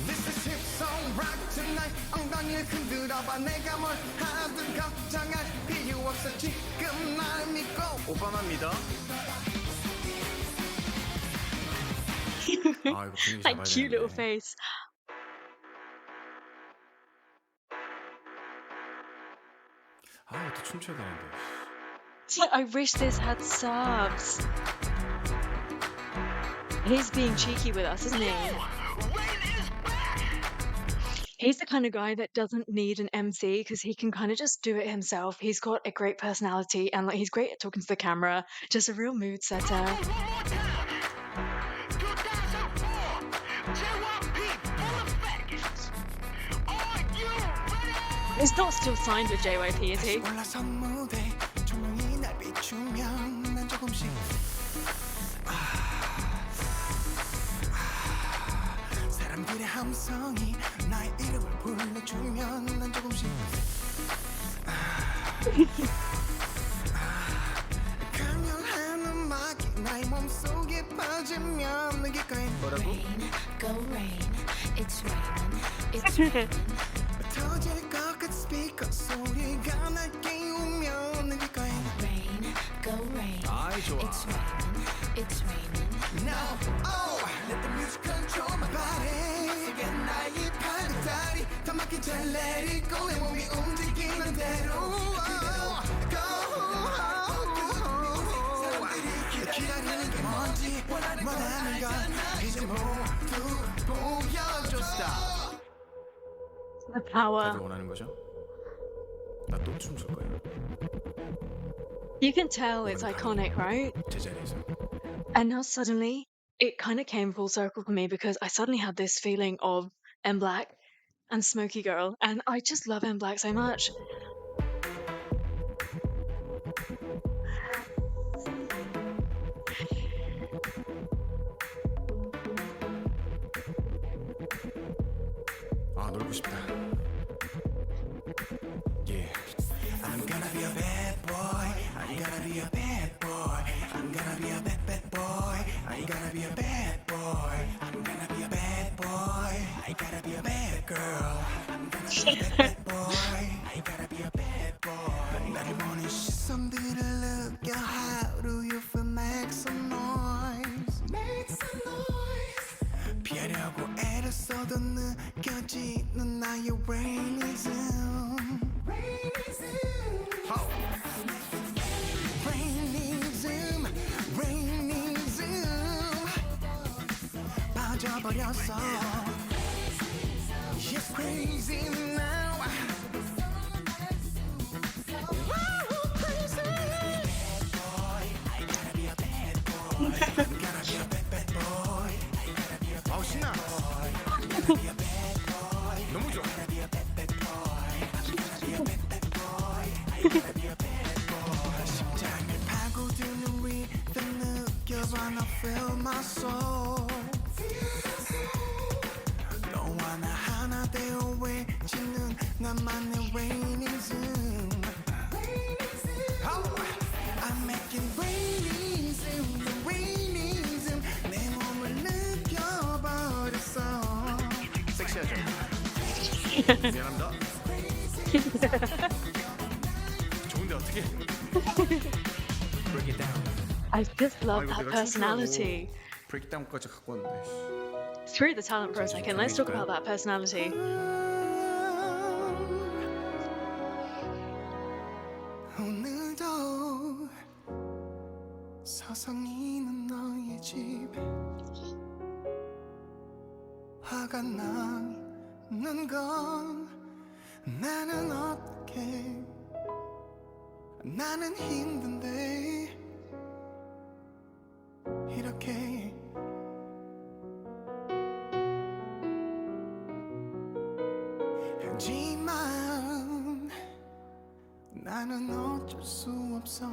This is hip song rock tonight 엉덩이 흔들어봐 내가 뭘 하든 걱정할 필요 없어 지금 날 믿고 오빠만 믿어 아, 이거 분위기 That 잡아야 cute little 되는데. face. 아, 이것도 춤춰야 되는데. I wish this had subs. He's being cheeky with us, isn't he? He's the kind of guy that doesn't need an MC because he can kind of just do it himself. He's got a great personality and like he's great at talking to the camera. Just a real mood setter. He's not still signed with JYP, is he? 올라선 무대 조명이 날 비추면 난 조금씩 사람들의 함성이 나의 이름을 불러주면 난 조금씩 강렬한 음악이 나의 몸속에 빠지면 내 귓가에 뭐라고? Rain, go rain. It's raining. It's raining. 터질 것 같은 스피커 소리가 날 깨우면 내 귓가에 Rain, go rain. 아이 좋아 It's raining. It's raining. Now, oh, let the music control my body. 속에 나의 팔과 다리 더 막힌 잘 let it go. 내 몸이 움직이는 대로. Oh, go, 사람들이 기다리는 게 뭔지 원하는 건 이제 모두 보여줘. Stop. The power. 원하는 거죠? 나 또 춤출 거예요. You can tell it's iconic, right? 제 자리에서. And now suddenly it kind of came full circle for me because I suddenly had this feeling of M Black and Smokey Girl, and I just love M Black so much. 아 놀고 싶다. Yeah. I'm gonna be a bad boy. I'm gonna be a bad boy. I'm gonna be a bad boy. I gotta be a bad boy. I'm gonna be a bad boy. I gotta be a bad girl. I'm gonna be a bad boy. I gotta be a bad boy. 나를 보는 시선들을 느껴. How do you feel? Make some noise. Make some noise. 피하려고 애를 써도 느껴지는 나의 Rainism. Oh. Rainism, Rainism. 빠져버렸어. She's crazy now. Wow, crazy. Bad boy, I gotta be a bad boy. I'm gonna be a bad boy. I gotta be a bad 신나. boy. I'm gonna be a bad boy. 너무 좋아. I gotta be a bad boy. I'm gonna be a bad boy. I gotta be a bad boy. 심장을 파고드는 리듬 느껴봐. Now feel my soul. 너와 나 하나 되어 외치는 나만의 Rainism. I'm making Rainism, Rainism. 내 몸을 느껴버렸어. 섹시하죠? 미안합니다. 좋은데 어떻게? Break it down. I just love 이거 that 내가 personality. Break it down까지 갖고 왔는데. Screw the talent for a second. Let's talk about that personality. 오늘도 서성이는 너의 집 화가 나는 건 나는 어떻게 나는 힘든데 하지만 나는 어쩔 수 없어.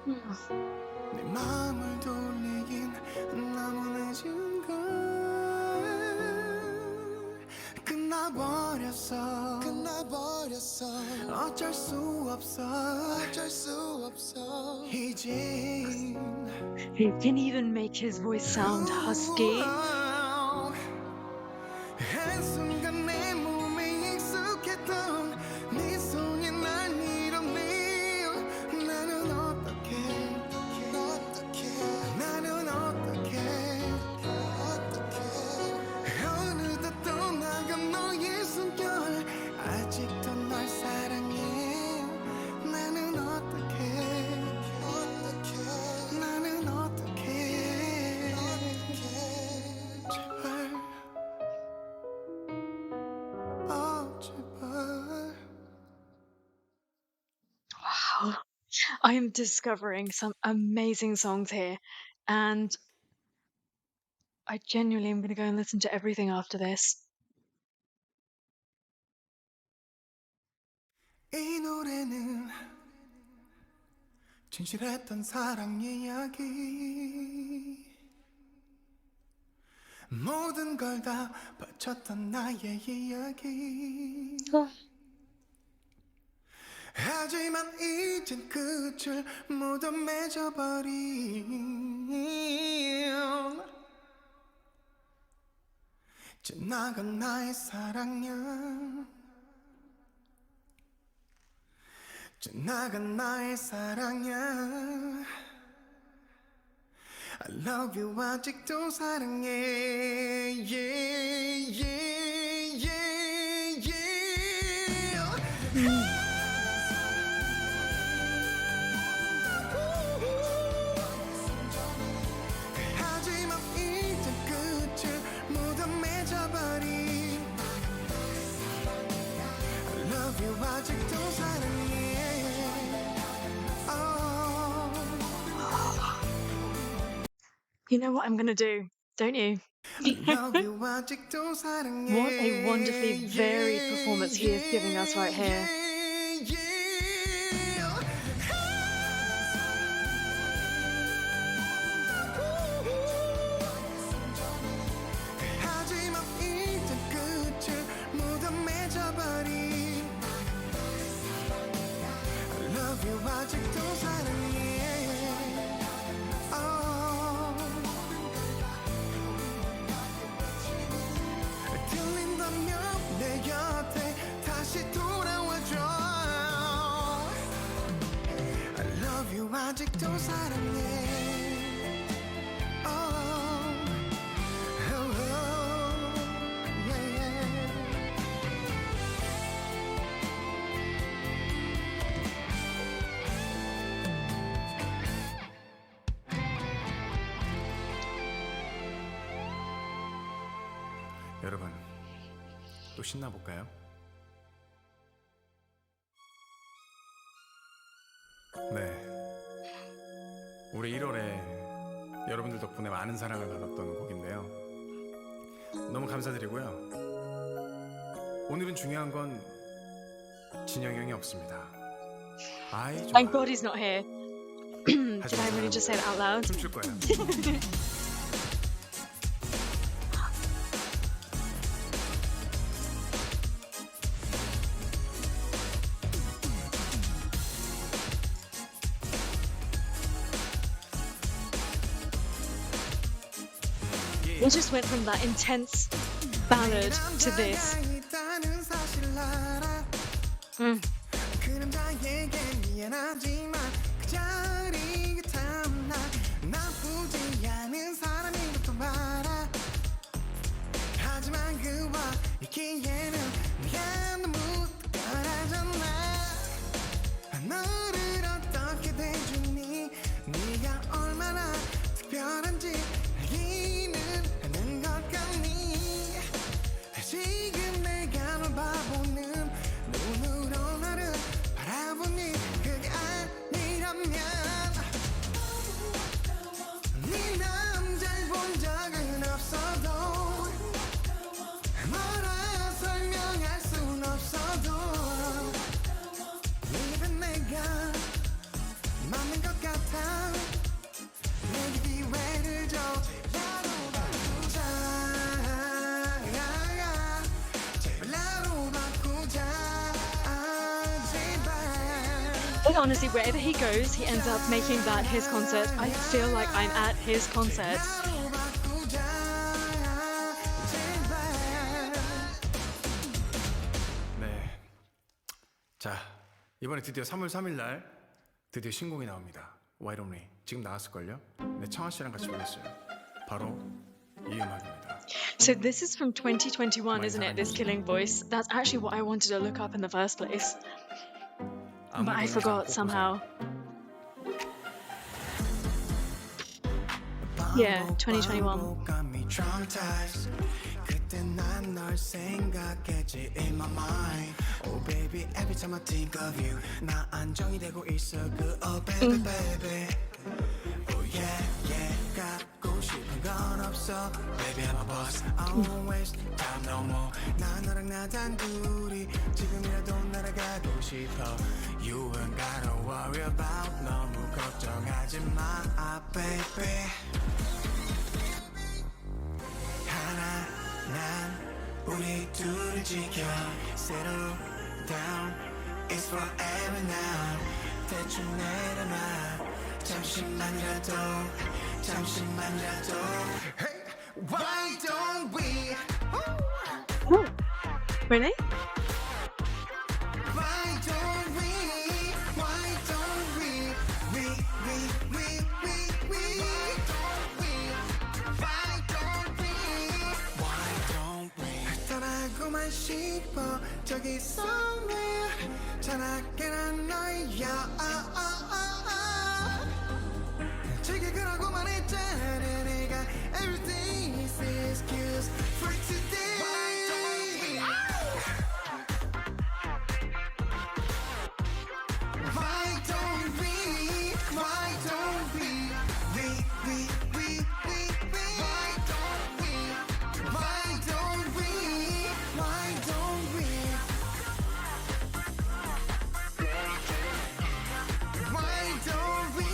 내 마음을 돌리긴 너무 늦은 걸. 끝나버렸어. 어쩔 수 없어. 이젠 He can even make his voice sound husky. 한순간 내 몸에 익숙했던 네 손이 날 밀어내. 나는 어떡해. 어느덧 떠나간 너의 숨결 아직도 널 사랑해. 나는 어떡해. 제발 제발. Wow. I am discovering some amazing songs here, and I genuinely am going to go and listen to everything after this. 이 노래는 진실했던 사랑 이야기. 모든 걸 다 바쳤던 나의 이야기. 하지만 이젠 끝을 모두 맺어버린 지나간 나의 사랑이야. 지나간 나의 사랑이야. I love you 아직도 사랑해. Yeah, yeah, yeah, yeah. 하지만 이제 끝을 모두 맺어버린 I love you 아직도 사랑해. You know what I'm going to do, don't you? Love you 아직도 사랑해. What a wonderfully varied performance he is giving us right here. 하지만 이제 끝을 모두 맺어버린 I love you 아직도 사랑해. 들린다면 내 곁에 다시 돌아와줘. I love you 아직도 사랑해. Yeah, yeah. 여러분, 또 신나볼까요? 네, 우리 1월에 여러분들 덕분에 많은 사랑을 받았던 곡인데요. 너무 감사드리고요. 오늘은 중요한 건 진영이 형이 없습니다. 아이 좋아. Thank God he's not here. Did I really just say that out loud? 춤출 거야. We just went from that intense ballad to this. 그 남자에게 미안하지만 그 자리에 탐나 나쁘지 않은 사람인 것도 알아. 하지만 그와 있기에는 네가 너무 특별하잖아. 너를 어떻게 대주니 네가 얼마나 특별한지 알기는 하는 것 같니. 지금 내가 널 바보는 눈으로 나를 바라보니 그게 아니라 But honestly, wherever he goes, he ends up making that his concert. I feel like I'm at his concert. 네. 자, 이번에 드디어 3월 3일 날 드디어 신곡이 나옵니다. Why Don't We? 지금 나왔을걸요? 네, 청아 씨랑 같이 불렀어요. 바로 이 음악입니다. So this is from 2021, isn't it? This Killing Voice. That's actually what I wanted to look up in the first place. But I forgot somehow. Yeah, 2021. 그때 난 널 생각했지 in my mind. Oh baby, every time I think of you, 나 안정이 되고 있어 그 oh baby baby. Oh yeah yeah, 갖고 싶은 건 없어. Baby I'm a boss, I won't waste time no more. 난 너랑 나 단둘이 지금이라도 날아가고 싶어. You ain't gotta worry about 너무 걱정하지 마 baby. 난 우리 둘을 지켜 Settle down It's forever now 대충 내려놔 잠시만이라도 Hey, why don't we Really? Why don't we Why don't we 떠나고만 싶어 저기 somewhere 전화기나 너야 제게 그러고만 했잖아 내가 Everything is excuse for today Why don't we Why don't we Why don't we Why don't we Why don't we Why don't we Why don't we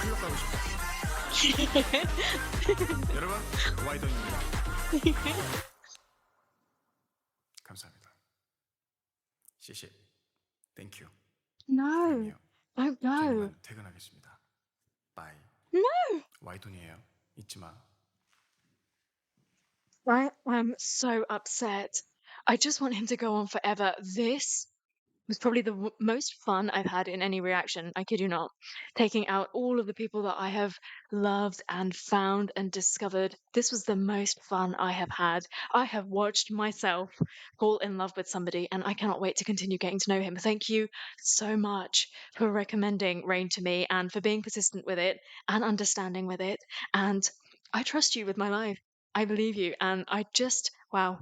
클럽 가고 싶다 여러분 와이던입니다 감사합니다 시시 땡큐 No. Don't go. 저는 퇴근하겠습니다 바이 No. 와이돈이에요 잊지 마 I'm so upset. I just want him to go on forever. This was probably the most fun I've had in any reaction. I kid you not. Taking out all of the people that I have loved and found and discovered. This was the most fun I have had. I have watched myself fall in love with somebody and I cannot wait to continue getting to know him. Thank you so much for recommending Rain to me and for being persistent with it and understanding with it. And I trust you with my life. I believe you. And I just, wow.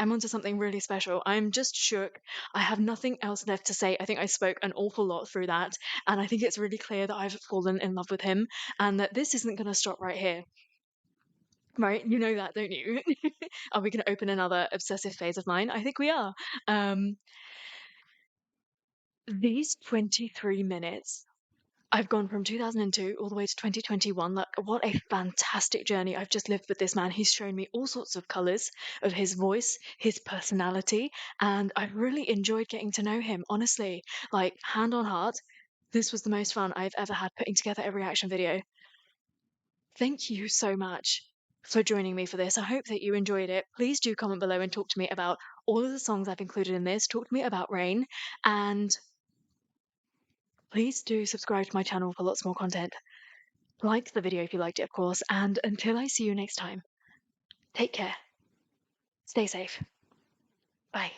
I'm onto something really special. I'm just shook. I have nothing else left to say. I think I spoke an awful lot through that. And I think it's really clear that I've fallen in love with him and that this isn't going to stop right here. Right? You know that, don't you? Are we going to open another obsessive phase of mine? I think we are. These 23 minutes. I've gone from 2002 all the way to 2021. Like, what a fantastic journey I've just lived with this man. He's shown me all sorts of colours of his voice, his personality, and I've really enjoyed getting to know him. Honestly, like, hand on heart, this was the most fun I've ever had putting together a reaction video. Thank you so much for joining me for this. I hope that you enjoyed it. Please do comment below and talk to me about all of the songs I've included in this. Talk to me about Rain, and please do subscribe to my channel for lots more content. Like the video if you liked it, of course, and until I see you next time, take care. Stay safe. Bye.